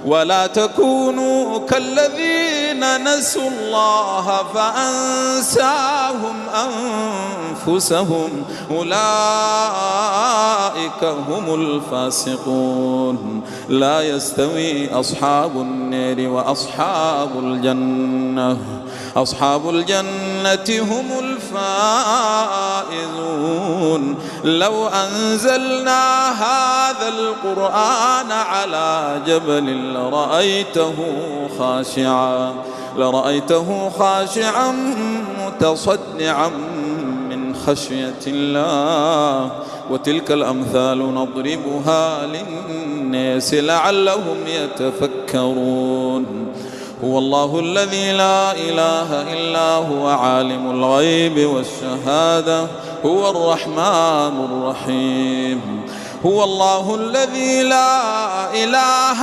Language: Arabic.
ولا تكونوا كالذين نسوا الله فأنساهم أنفسهم أولئك هم الفاسقون. لا يستوي أصحاب النار وأصحاب الجنة، أصحاب الجنة هم الفائزون. لو أنزلنا هذا القرآن على جبل لرأيته خاشعا متصدعا من خشية الله. وتلك الأمثال نضربها للناس لعلهم يتفكرون. هو الله الذي لا إله إلا هو عالم الغيب والشهادة، هو الرحمن الرحيم. هو الله الذي لا إله